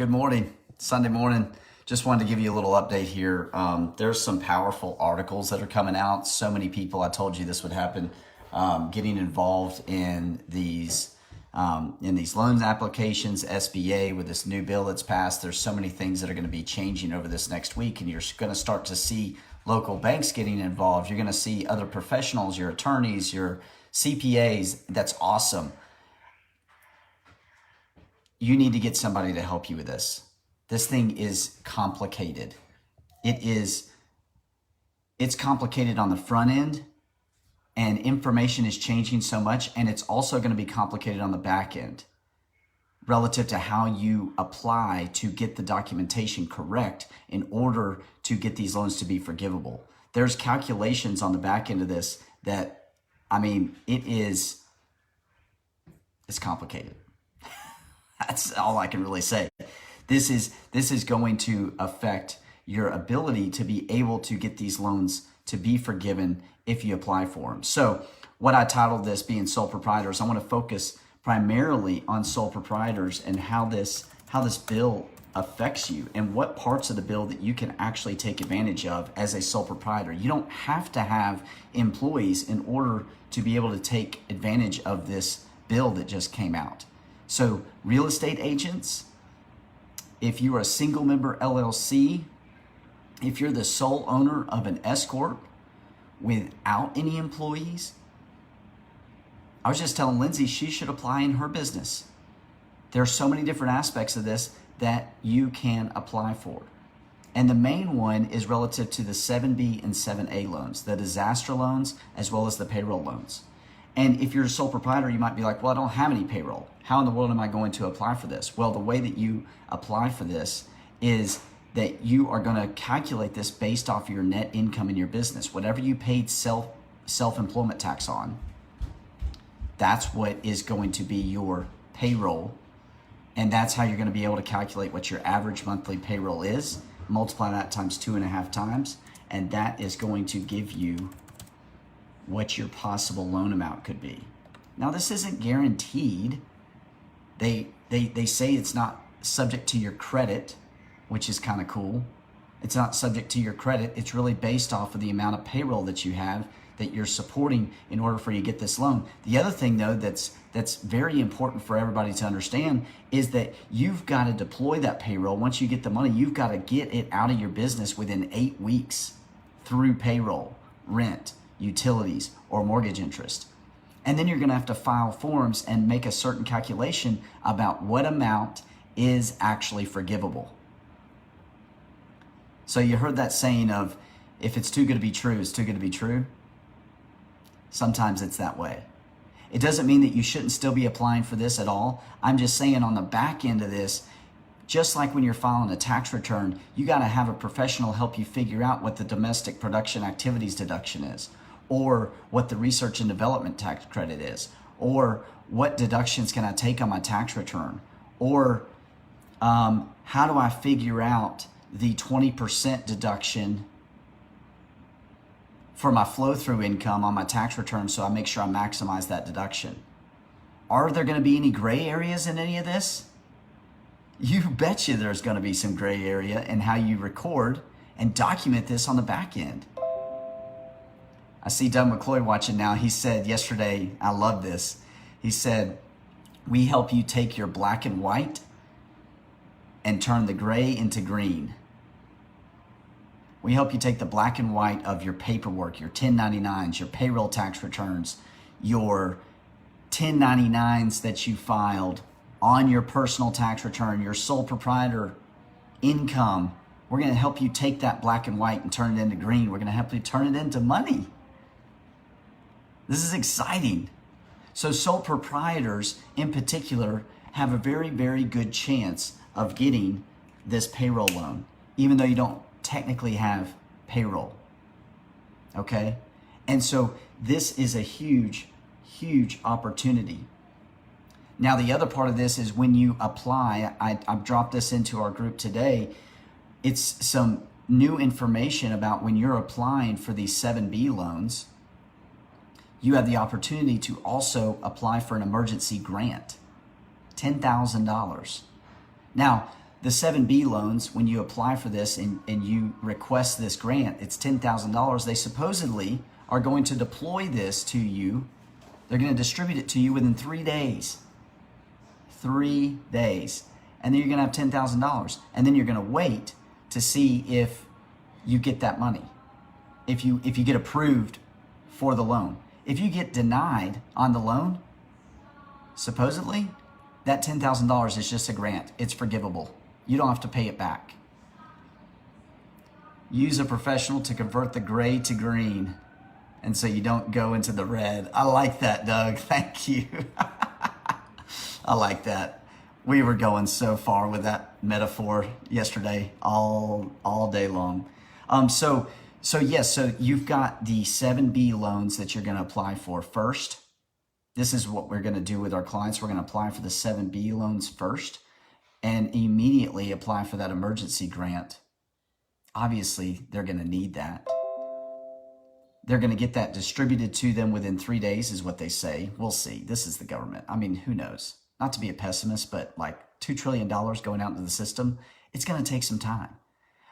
Good morning, Sunday morning. Just wanted to give you a little update here. There's some powerful articles that are coming out. So many people, I told you this would happen, getting involved in these loan applications, SBA, with this new bill that's passed. There's so many things that are going to be changing over this next week, and you're going to start to see local banks getting involved. You're going to see other professionals, your attorneys, your CPAs. That's awesome. You need to get somebody to help you with this. This thing is complicated. It's complicated on the front end, and information is changing so much, and it's also going to be complicated on the back end relative to how you apply to get the documentation correct in order to get these loans to be forgivable. There's calculations on the back end of this that, it's complicated. That's all I can really say. This is going to affect your ability to be able to get these loans to be forgiven if you apply for them. So what I titled this, being sole proprietors, I want to focus primarily on sole proprietors and how this bill affects you and what parts of the bill that you can actually take advantage of as a sole proprietor. You don't have to have employees in order to be able to take advantage of this bill that just came out. So real estate agents, if you are a single member LLC, if you're the sole owner of an S Corp without any employees, I was just telling Lindsay she should apply in her business. There are so many different aspects of this that you can apply for. And the main one is relative to the 7B and 7A loans, the disaster loans, as well as the payroll loans. And if you're a sole proprietor, you might be like, well, I don't have any payroll. How in the world am I going to apply for this? Well, the way that you apply for this is that you are going to calculate this based off your net income in your business. Whatever you paid self-employment tax on, that's what is going to be your payroll. And that's how you're going to be able to calculate what your average monthly payroll is. Multiply that times 2.5 times, and that is going to give you what your possible loan amount could be. Now, this isn't guaranteed. They say it's not subject to your credit, which is kind of cool. It's not subject to your credit. It's really based off of the amount of payroll that you have that you're supporting in order for you to get this loan. The other thing, though, that's very important for everybody to understand is that you've got to deploy that payroll. Once you get the money, you've got to get it out of your business within 8 weeks through payroll, rent, utilities, or mortgage interest. And then you're going to have to file forms and make a certain calculation about what amount is actually forgivable. So you heard that saying of, if it's too good to be true, it's too good to be true. Sometimes it's that way. It doesn't mean that you shouldn't still be applying for this at all. I'm just saying on the back end of this, just like when you're filing a tax return, you got to have a professional help you figure out what the domestic production activities deduction is, or what the research and development tax credit is, or what deductions can I take on my tax return, or how do I figure out the 20% deduction for my flow-through income on my tax return so I make sure I maximize that deduction. Are there going to be any gray areas in any of this? You betcha there's going to be some gray area in how you record and document this on the back end. I see Doug McCloy watching now. He said yesterday, I love this. He said, we help you take your black and white and turn the gray into green. We help you take the black and white of your paperwork, your 1099s, your payroll tax returns, your 1099s that you filed on your personal tax return, your sole proprietor income. We're going to help you take that black and white and turn it into green. We're going to help you turn it into money. This is exciting. So sole proprietors in particular have a very, very good chance of getting this payroll loan, even though you don't technically have payroll. Okay? And so this is a huge, huge opportunity. Now, the other part of this is when you apply, I've dropped this into our group today. It's some new information about when you're applying for these 7B loans, you have the opportunity to also apply for an emergency grant, $10,000. Now, The 7B loans, when you apply for this and you request this grant, it's $10,000. They supposedly are going to deploy this to you. They're going to distribute it to you within 3 days. 3 days. And then you're going to have $10,000. And then you're going to wait to see if you get that money. If you get approved for the loan. If you get denied on the loan, supposedly, that $10,000 is just a grant. It's forgivable. You don't have to pay it back. Use a professional to convert the gray to green, and so you don't go into the red. I like that, Doug. Thank you. I like that. We were going so far with that metaphor yesterday, all day long. So you've got the 7B loans that you're going to apply for first. This is what we're going to do with our clients. We're going to apply for the 7B loans first and immediately apply for that emergency grant. Obviously, they're going to need that. They're going to get that distributed to them within 3 days is what they say. We'll see. This is the government. I mean, who knows? Not to be a pessimist, but like $2 trillion going out into the system, it's going to take some time.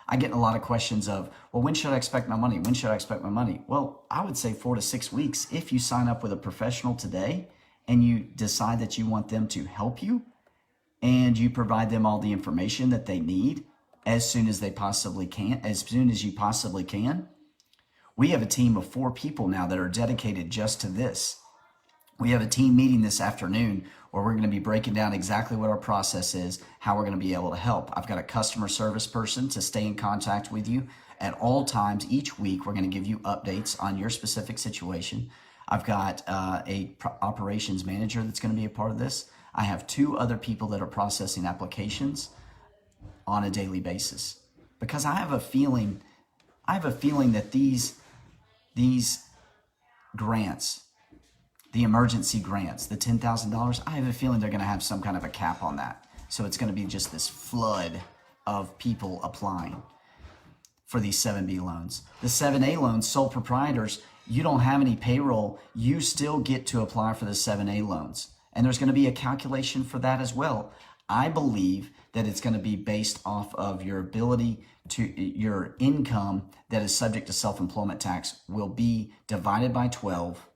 I get a lot of questions of, well, when should I expect my money? When should I expect my money? Well, I would say 4 to 6 weeks. If you sign up with a professional today and you decide that you want them to help you and you provide them all the information that they need as soon as you possibly can. We have a team of 4 people now that are dedicated just to this. We have a team meeting this afternoon where we're going to be breaking down exactly what our process is, how we're going to be able to help. I've got a customer service person to stay in contact with you at all times. Each week, we're going to give you updates on your specific situation. I've got a operations manager that's going to be a part of this. I have 2 other people that are processing applications on a daily basis because I have a feeling that these grants, the emergency grants, the $10,000, I have a feeling they're going to have some kind of a cap on that. So it's going to be just this flood of people applying for these 7B loans. The 7A loans, sole proprietors, you don't have any payroll, you still get to apply for the 7A loans. And there's going to be a calculation for that as well. I believe that it's going to be based off of your ability to, your income that is subject to self-employment tax will be divided by 12.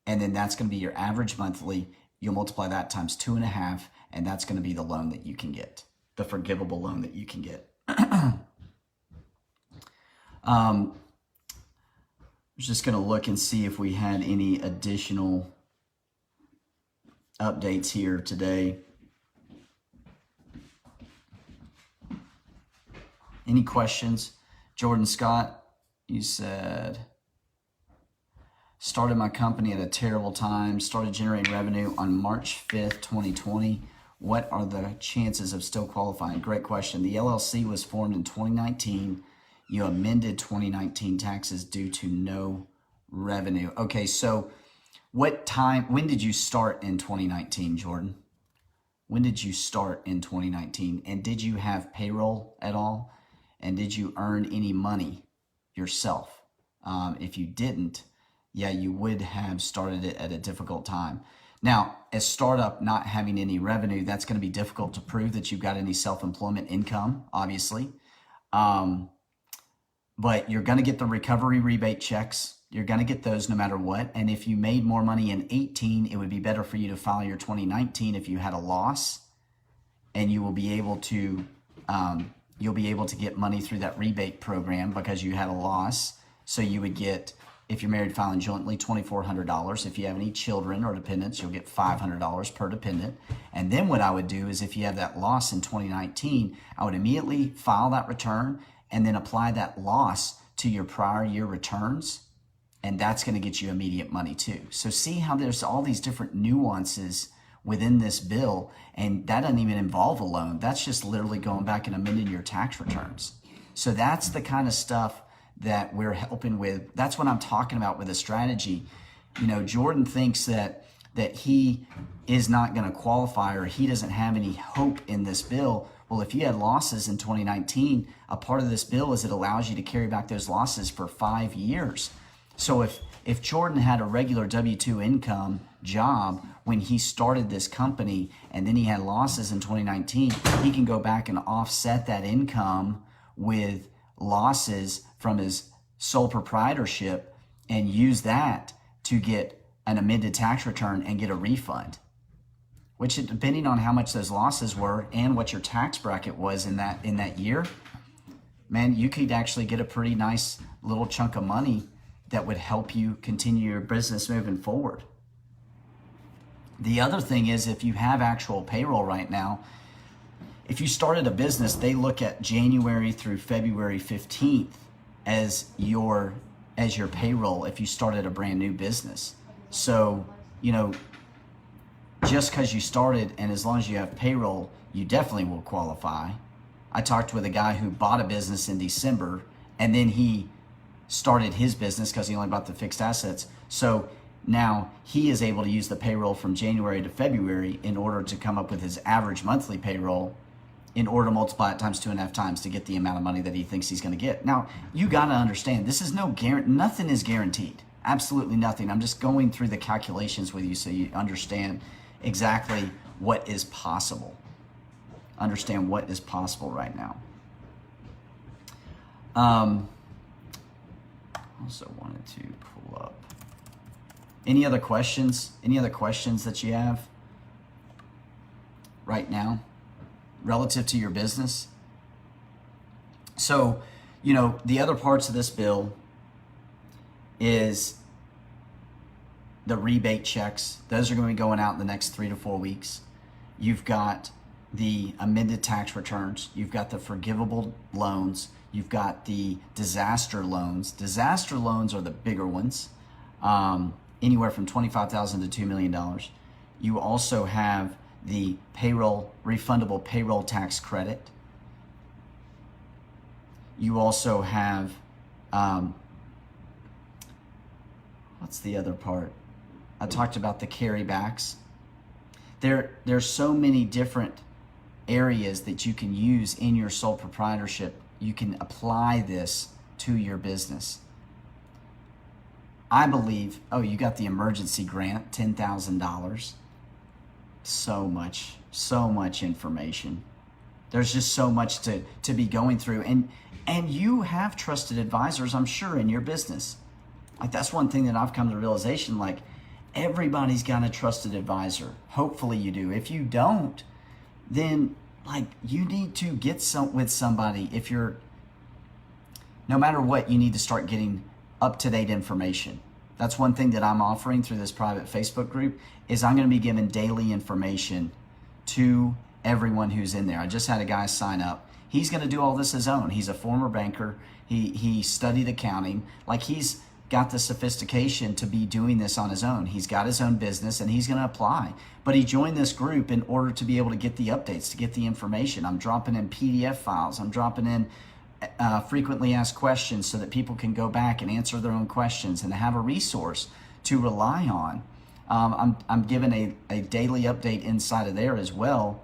And then that's going to be your average monthly. You'll multiply that times 2.5, and that's going to be the loan that you can get, the forgivable loan that you can get. I was just going to look and see if we had any additional updates here today. Any questions? Jordan Scott, you said, started my company at a terrible time, started generating revenue on March 5th, 2020. What are the chances of still qualifying? Great question. The LLC was formed in 2019. You amended 2019 taxes due to no revenue. Okay, so when did you start in 2019, Jordan? When did you start in 2019? And did you have payroll at all? And did you earn any money yourself? If you didn't, yeah, you would have started it at a difficult time. Now, as startup not having any revenue, that's going to be difficult to prove that you've got any self-employment income, obviously. But you're going to get the recovery rebate checks. You're going to get those no matter what. And if you made more money in 18, it would be better for you to file your 2019 if you had a loss, and you will be able to you'll be able to get money through that rebate program because you had a loss. So you would get, if you're married filing jointly, $2,400. If you have any children or dependents, you'll get $500 per dependent. And then what I would do is if you have that loss in 2019, I would immediately file that return and then apply that loss to your prior year returns. And that's going to get you immediate money too. So see how there's all these different nuances within this bill, and that doesn't even involve a loan. That's just literally going back and amending your tax returns. So that's the kind of stuff that we're helping with. That's what I'm talking about with a strategy. You know, Jordan thinks that he is not going to qualify or he doesn't have any hope in this bill. Well, if you had losses in 2019, a part of this bill is it allows you to carry back those losses for 5 years. So if Jordan had a regular W-2 income job when he started this company and then he had losses in 2019, he can go back and offset that income with losses from his sole proprietorship and use that to get an amended tax return and get a refund, which, depending on how much those losses were and what your tax bracket was in that year, man, you could actually get a pretty nice little chunk of money that would help you continue your business moving forward. The other thing is, if you have actual payroll right now, if you started a business, they look at January through February 15th as your payroll if you started a brand new business. So, just because you started and as long as you have payroll, you definitely will qualify. I talked with a guy who bought a business in December and then he started his business because he only bought the fixed assets. So now he is able to use the payroll from January to February in order to come up with his average monthly payroll, in order to multiply it times 2.5 times to get the amount of money that he thinks he's going to get. Now, you got to understand, this is nothing is guaranteed. Absolutely nothing. I'm just going through the calculations with you so you understand exactly what is possible. Understand what is possible right now. Also wanted to pull up. Any other questions? Any other questions that you have right now relative to your business? So, the other parts of this bill is the rebate checks. Those are going to be going out in the next 3 to 4 weeks. You've got the amended tax returns. You've got the forgivable loans. You've got the disaster loans. Disaster loans are the bigger ones, anywhere from $25,000 to $2 million. You also have the refundable payroll tax credit. You also have, what's the other part? I talked about the carrybacks. There's so many different areas that you can use in your sole proprietorship. You can apply this to your business. I believe, you got the emergency grant, $10,000. So much information. There's just so much to be going through. And you have trusted advisors, I'm sure, in your business. Like, that's one thing that I've come to the realization, like, everybody's got a trusted advisor. Hopefully you do. If you don't, then you need to get with somebody. No matter what, you need to start getting up-to-date information. That's one thing that I'm offering through this private Facebook group, is I'm going to be giving daily information to everyone who's in there. I just had a guy sign up. He's going to do all this his own. He's a former banker. He studied accounting. He's got the sophistication to be doing this on his own. He's got his own business and he's going to apply. But he joined this group in order to be able to get the updates, to get the information. I'm dropping in PDF files. I'm dropping in frequently asked questions so that people can go back and answer their own questions and have a resource to rely on. I'm giving a daily update inside of there as well,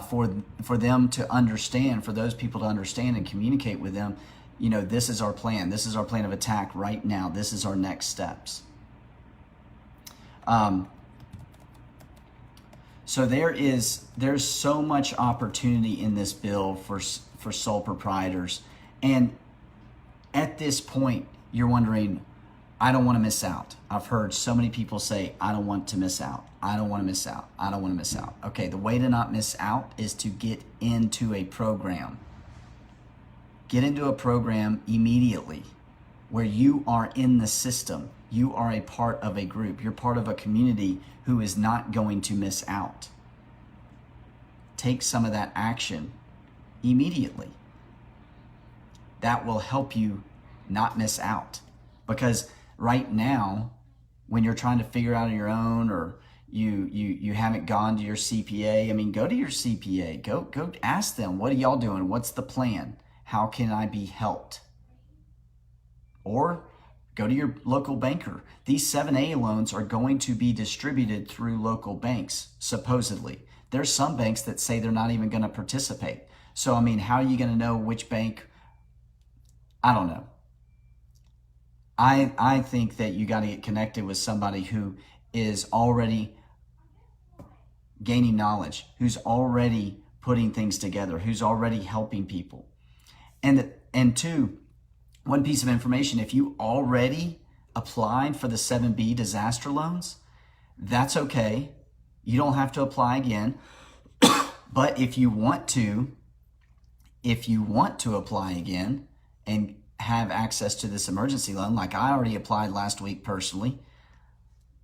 for them to understand, for those people to understand and communicate with them. This is our plan. This is our plan of attack right now. This is our next steps. So there's so much opportunity in this bill for sole proprietors. And at this point, you're wondering, I don't want to miss out. I've heard so many people say, I don't want to miss out. I don't want to miss out. I don't want to miss out. Okay, the way to not miss out is to get into a program. Get into a program immediately where you are in the system. You are a part of a group. You're part of a community who is not going to miss out. Take some of that action immediately. That will help you not miss out. Because right now, when you're trying to figure out on your own, or you haven't gone to your CPA, go to your CPA. Go ask them, what are y'all doing? What's the plan? How can I be helped? Or go to your local banker. These 7A loans are going to be distributed through local banks, supposedly. There's some banks that say they're not even going to participate. So, how are you going to know which bank? I don't know. I think that you got to get connected with somebody who is already gaining knowledge, who's already putting things together, who's already helping people. And two, one piece of information, if you already applied for the 7B disaster loans, that's okay. You don't have to apply again. But if you want to apply again and have access to this emergency loan, like I already applied last week personally,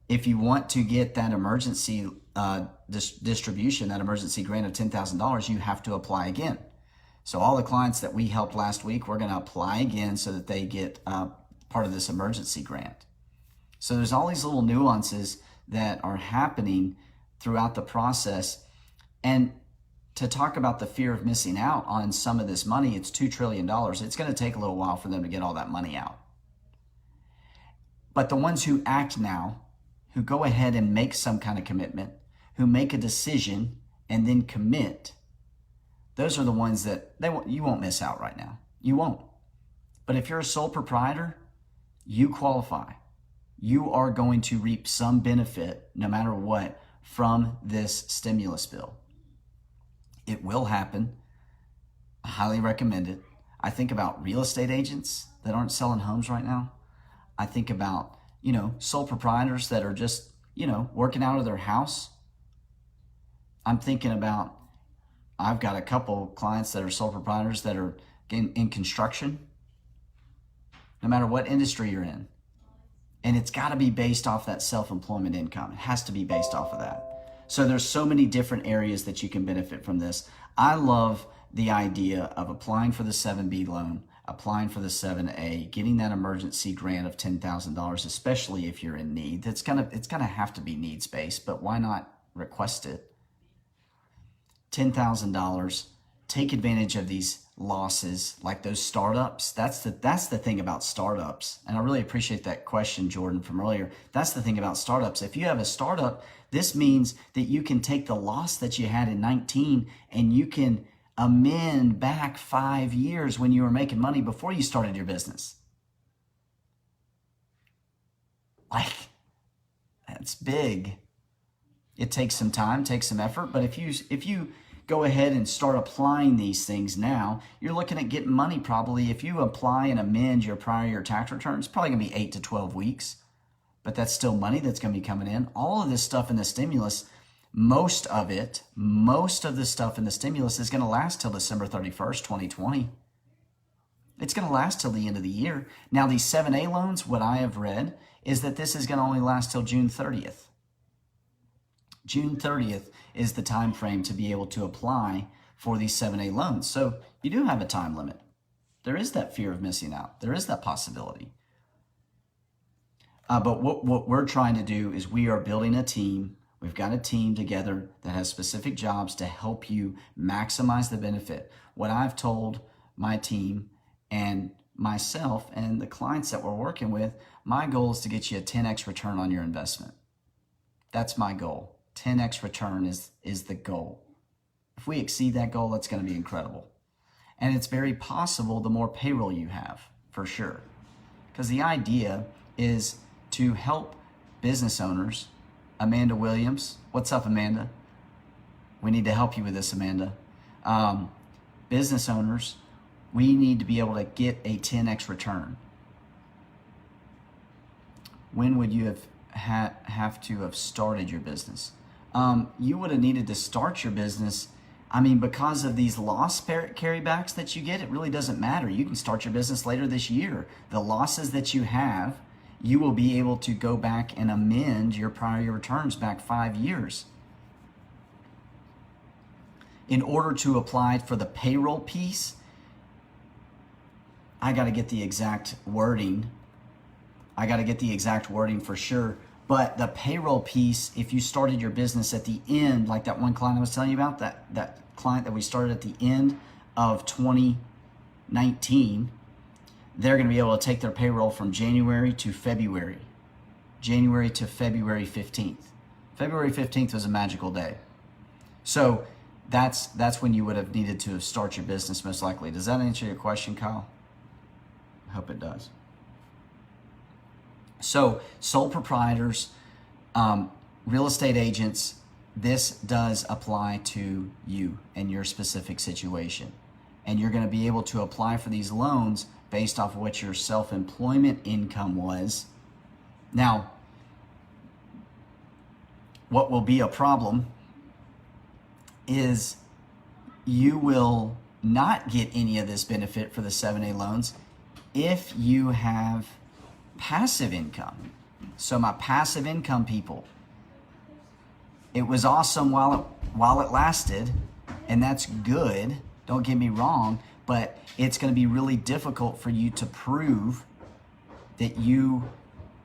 if you want to get that emergency distribution, that emergency grant of $10,000, you have to apply again. So all the clients that we helped last week, we're going to apply again so that they get part of this emergency grant. So there's all these little nuances that are happening throughout the process. And to talk about the fear of missing out on some of this money, it's $2 trillion. It's going to take a little while for them to get all that money out. But the ones who act now, who go ahead and make some kind of commitment, who make a decision and then commit, those are the ones that you won't miss out right now. You won't. But if you're a sole proprietor, you qualify. You are going to reap some benefit, no matter what, from this stimulus bill. It will happen. I highly recommend it. I think about real estate agents that aren't selling homes right now. I think about, sole proprietors that are just, working out of their house. I'm thinking about, I've got a couple clients that are sole proprietors that are in construction, no matter what industry you're in. And it's got to be based off that self-employment income. It has to be based off of that. So there's so many different areas that you can benefit from this. I love the idea of applying for the 7B loan, applying for the 7A, getting that emergency grant of $10,000, especially if you're in need. It's gonna have to be needs-based, but why not request it? $10,000. Take advantage of these losses, like those startups. That's the thing about startups. And I really appreciate that question, Jordan, from earlier. That's the thing about startups. If you have a startup, this means that you can take the loss that you had in 19 and you can amend back 5 years when you were making money before you started your business. Like, that's big. It takes some time, takes some effort, but if you go ahead and start applying these things now, you're looking at getting money probably. If you apply and amend your prior year tax return, it's probably going to be 8 to 12 weeks, but that's still money that's going to be coming in. All of this stuff in the stimulus, most of the stuff in the stimulus is going to last till December 31st, 2020. It's going to last till the end of the year. Now, these 7A loans, what I have read is that this is going to only last till June 30th. June 30th is the time frame to be able to apply for these 7A loans. So you do have a time limit. There is that fear of missing out. There is that possibility. But what we're trying to do is we are building a team. We've got a team together that has specific jobs to help you maximize the benefit. What I've told my team and myself and the clients that we're working with, my goal is to get you a 10x return on your investment. That's my goal. 10x return is the goal. If we exceed that goal, it's going to be incredible. And it's very possible the more payroll you have, for sure. Because the idea is to help business owners. Amanda Williams, what's up, Amanda? We need to help you with this, Amanda. Business owners, we need to be able to get a 10x return. When would you have to have started your business? You would have needed to start your business. I mean, because of these loss carrybacks that you get, it really doesn't matter. You can start your business later this year. The losses that you have, you will be able to go back and amend your prior year returns back 5 years. In order to apply for the payroll piece, I got to get the exact wording. For sure. But the payroll piece, if you started your business at the end, like that one client I was telling you about, that client that we started at the end of 2019, they're going to be able to take their payroll from January to February 15th. February 15th was a magical day. So that's when you would have needed to start your business most likely. Does that answer your question, Kyle? I hope it does. So sole proprietors, Real estate agents, this does apply to you and your specific situation. And you're going to be able to apply for these loans based off of what your self-employment income was. Now, what will be a problem is you will not get any of this benefit for the 7A loans if you have passive income. So my passive income people, it was awesome while it lasted, and that's good. Don't get me wrong, but it's going to be really difficult for you to prove that you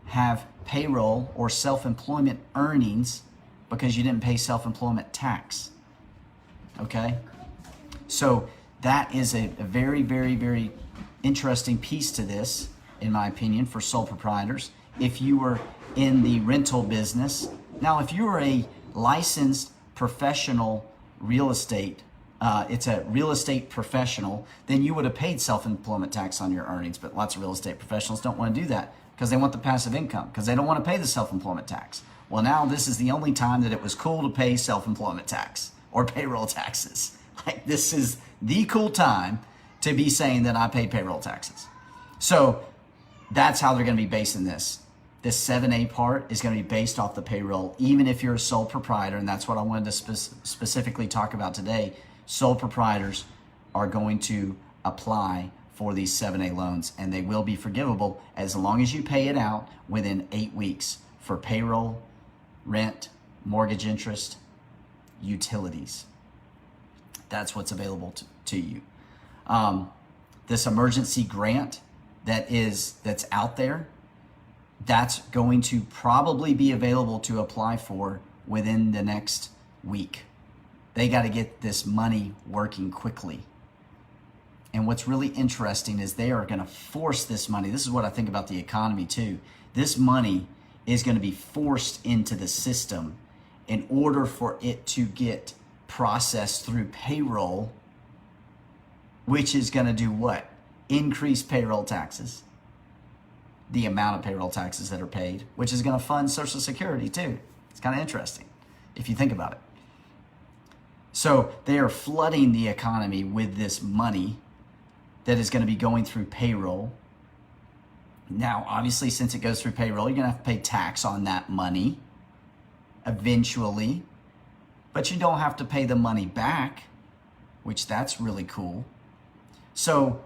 have payroll or self-employment earnings because you didn't pay self-employment tax. Okay? So that is a very, very, very interesting piece to this, in my opinion, for sole proprietors. If you were in the rental business, now if you were a licensed professional real estate, it's a real estate professional, then you would have paid self-employment tax on your earnings. But lots of real estate professionals don't want to do that because they want the passive income, because they don't want to pay the self-employment tax. Well, now this is the only time that it was cool to pay self-employment tax or payroll taxes. Like, this is the cool time to be saying that I pay payroll taxes. So that's how they're going to be basing this. This 7A part is going to be based off the payroll, even if you're a sole proprietor, and that's what I wanted to specifically talk about today. Sole proprietors are going to apply for these 7A loans, and they will be forgivable as long as you pay it out within 8 weeks for payroll, rent, mortgage interest, utilities. That's what's available to you. This emergency grant that's out there, that's going to probably be available to apply for within the next week. They got to get this money working quickly. And what's really interesting is they are going to force this money. This is what I think about the economy too. This money is going to be forced into the system in order for it to get processed through payroll, which is going to do what? Increase payroll taxes, the amount of payroll taxes that are paid, which is going to fund Social Security too. It's kind of interesting if you think about it. So they are flooding the economy with this money that is going to be going through payroll. Now, obviously, since it goes through payroll, you're going to have to pay tax on that money eventually, but you don't have to pay the money back, which that's really cool. So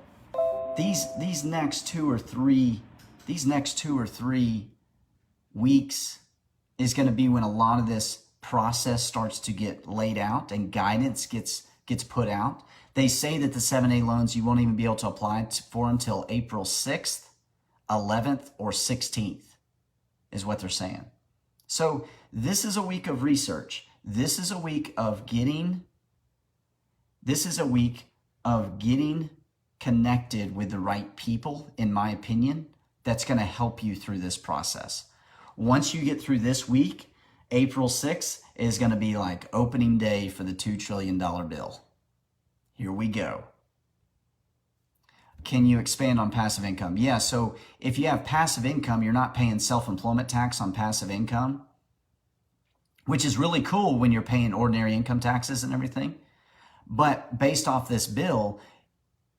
these next two or three weeks is going to be when a lot of this process starts to get laid out and guidance gets put out. They say that the 7A loans, you won't even be able to apply for until April 6th, 11th, or 16th is what they're saying. So this is a week of research. This is a week of getting connected with the right people, in my opinion, that's going to help you through this process. Once you get through this week, April 6th is going to be like opening day for the $2 trillion bill. Here we go. Can you expand on passive income? Yeah, so if you have passive income, you're not paying self-employment tax on passive income, which is really cool when you're paying ordinary income taxes and everything. But based off this bill,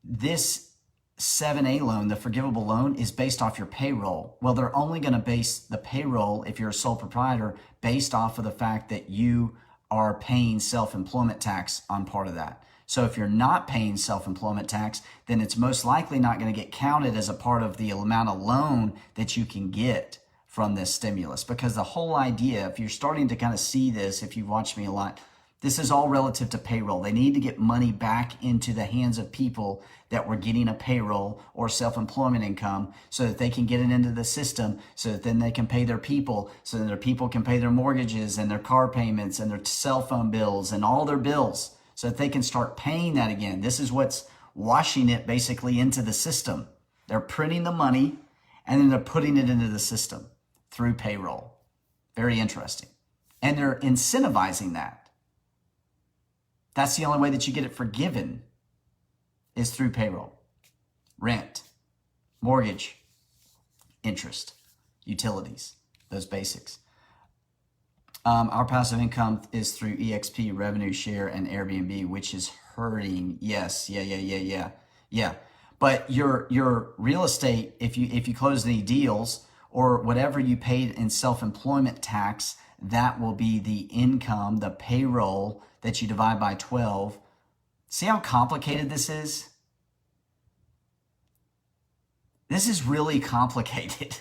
this 7A loan, the forgivable loan, is based off your payroll. Well, they're only going to base the payroll, if you're a sole proprietor, based off of the fact that you are paying self-employment tax on part of that. So if you're not paying self-employment tax, then it's most likely not going to get counted as a part of the amount of loan that you can get from this stimulus. Because the whole idea, if you're starting to kind of see this, if you've watched me a lot, this is all relative to payroll. They need to get money back into the hands of people that were getting a payroll or self-employment income so that they can get it into the system, so that then they can pay their people, so that their people can pay their mortgages and their car payments and their cell phone bills and all their bills, so that they can start paying that again. This is what's washing it basically into the system. They're printing the money and then they're putting it into the system through payroll. Very interesting. And they're incentivizing that. That's the only way that you get it forgiven is through payroll, rent, mortgage, interest, utilities, those basics. Our passive income is through EXP, revenue share, and Airbnb, which is hurting. Yes, yeah. But your real estate, if you close any deals or whatever you paid in self-employment tax, that will be the income, the payroll that you divide by 12. See how complicated this is? This is really complicated.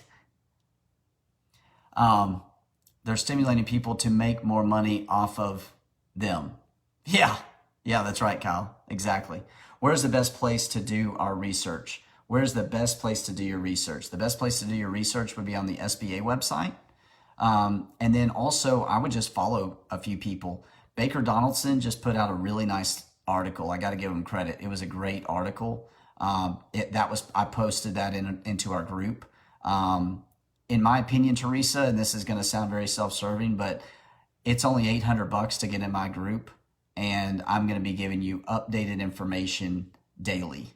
They're stimulating people to make more money off of them. Yeah, that's right, Kyle. Exactly. Where's the best place to do our research? Where's the best place to do your research? The best place to do your research would be on the SBA website. And then also, I would just follow a few people. Baker Donaldson just put out a really nice article. I got to give him credit. It was a great article. I posted that into our group. In my opinion, Teresa, and this is going to sound very self-serving, but it's only $800 to get in my group, and I'm going to be giving you updated information daily.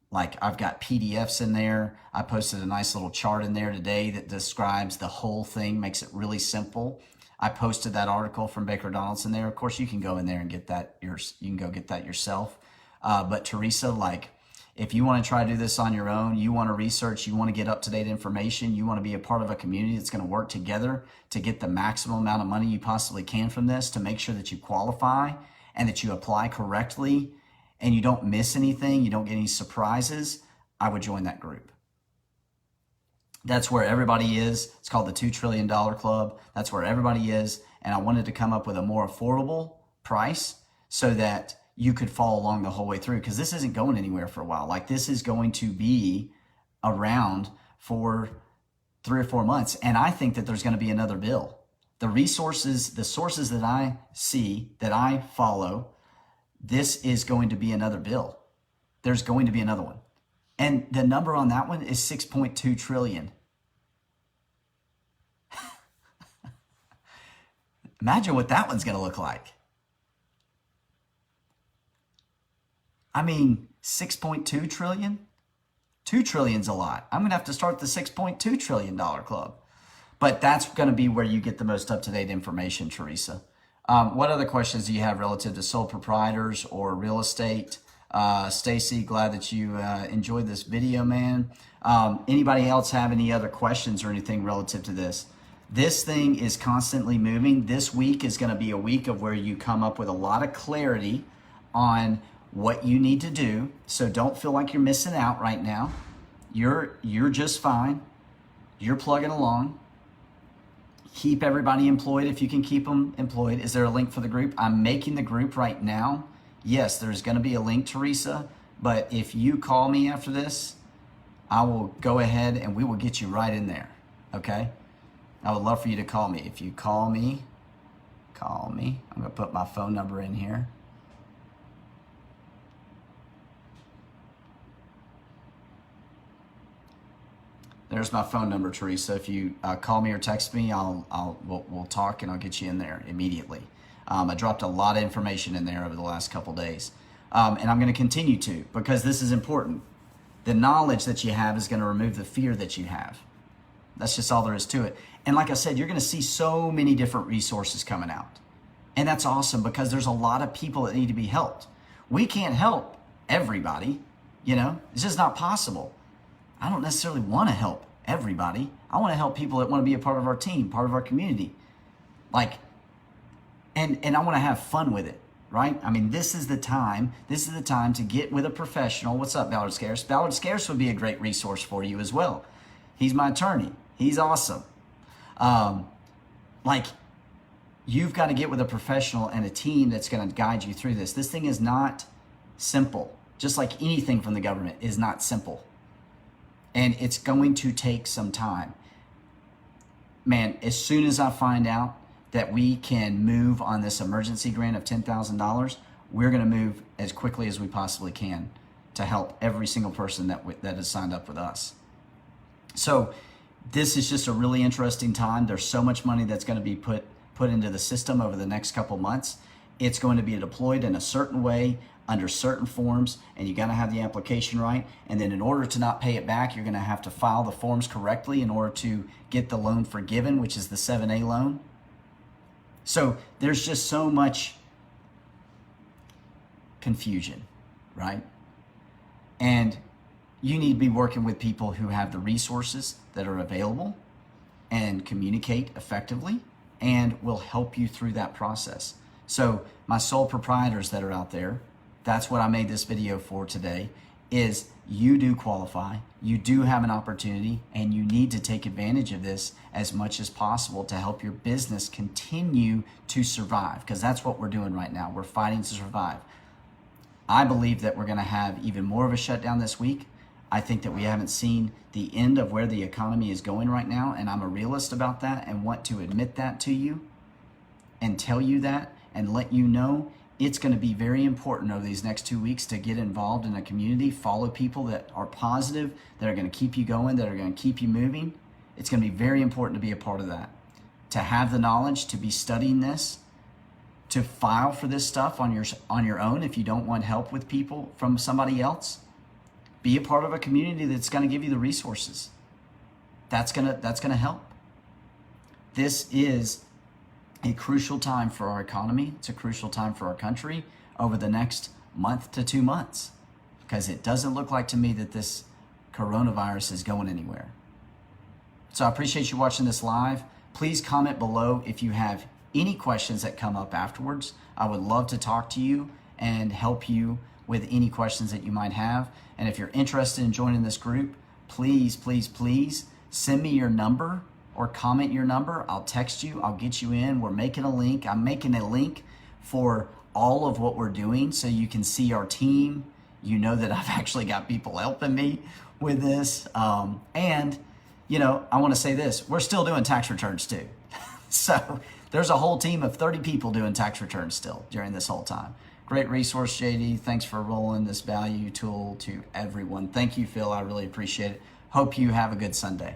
Like, I've got PDFs in there. I posted a nice little chart in there today that describes the whole thing, makes it really simple. I posted that article from Baker Donaldson there. Of course, you can go in there and get that. You can go get that yourself. But Teresa, like, if you want to try to do this on your own, you want to research, you want to get up-to-date information, you want to be a part of a community that's going to work together to get the maximum amount of money you possibly can from this, to make sure that you qualify and that you apply correctly and you don't miss anything, you don't get any surprises, I would join that group. That's where everybody is. It's called the $2 Trillion Club. That's where everybody is. And I wanted to come up with a more affordable price so that you could follow along the whole way through, because this isn't going anywhere for a while. Like, this is going to be around for 3 or 4 months. And I think that there's going to be another bill. The sources that I see, that I follow, this is going to be another bill. There's going to be another one. And the number on that one is 6.2 trillion. Imagine what that one's going to look like. I mean, 6.2 trillion? 2 trillion's a lot. I'm going to have to start the $6.2 trillion club. But that's going to be where you get the most up-to-date information, Teresa. What other questions do you have relative to sole proprietors or real estate? Stacy, glad that you enjoyed this video, man. Anybody else have any other questions or anything relative to this? This thing is constantly moving. This week is going to be a week of where you come up with a lot of clarity on what you need to do. So don't feel like you're missing out right now. You're just fine. You're plugging along. Keep everybody employed if you can keep them employed. Is there a link for the group? I'm making the group right now. Yes, there's going to be a link, Teresa. But if you call me after this, I will go ahead and we will get you right in there. Okay? I would love for you to call me. If you call me. I'm going to put my phone number in here. There's my phone number, Teresa. If you call me or text me, we'll talk and I'll get you in there immediately. I dropped a lot of information in there over the last couple days. And I'm going to continue to, because this is important. The knowledge that you have is going to remove the fear that you have. That's just all there is to it. And like I said, you're going to see so many different resources coming out. And that's awesome, because there's a lot of people that need to be helped. We can't help everybody, it's just not possible. I don't necessarily want to help everybody. I want to help people that want to be a part of our team, part of our community. And I want to have fun with it, right? I mean, this is the time to get with a professional. What's up, Ballard Scarce? Ballard Scarce would be a great resource for you as well. He's my attorney. He's awesome. You've got to get with a professional and a team that's going to guide you through this. This thing is not simple. Just like anything from the government is not simple. And it's going to take some time. Man, as soon as I find out that we can move on this emergency grant of $10,000, we're going to move as quickly as we possibly can to help every single person that has signed up with us. So this is just a really interesting time. There's so much money that's going to be put into the system over the next couple months. It's going to be deployed in a certain way, under certain forms, and you got to have the application right. And then in order to not pay it back, you're going to have to file the forms correctly in order to get the loan forgiven, which is the 7A loan. So there's just so much confusion, right? And you need to be working with people who have the resources that are available and communicate effectively and will help you through that process. So my sole proprietors that are out there, that's what I made this video for today, is you do qualify, you do have an opportunity, and you need to take advantage of this as much as possible to help your business continue to survive, because that's what we're doing right now. We're fighting to survive. I believe that we're going to have even more of a shutdown this week. I think that we haven't seen the end of where the economy is going right now, and I'm a realist about that and want to admit that to you and tell you that and let you know it's going to be very important over these next 2 weeks to get involved in a community, follow people that are positive, that are going to keep you going, that are going to keep you moving. It's going to be very important to be a part of that, to have the knowledge, to be studying this, to file for this stuff on your own if you don't want help with people from somebody else. Be a part of a community that's going to give you the resources. That's going to help. This is a crucial time for our economy. It's a crucial time for our country over the next month to 2 months, because it doesn't look like to me that this coronavirus is going anywhere. So I appreciate you watching this live. Please comment below if you have any questions that come up afterwards. I would love to talk to you and help you with any questions that you might have. And if you're interested in joining this group, please, please, please send me your number or comment your number. I'll text you. I'll get you in. We're making a link. I'm making a link for all of what we're doing so you can see our team. You know that I've actually got people helping me with this. And, you know, I want to say this. We're still doing tax returns too. So there's a whole team of 30 people doing tax returns still during this whole time. Great resource, JD. Thanks for rolling this value tool to everyone. Thank you, Phil. I really appreciate it. Hope you have a good Sunday.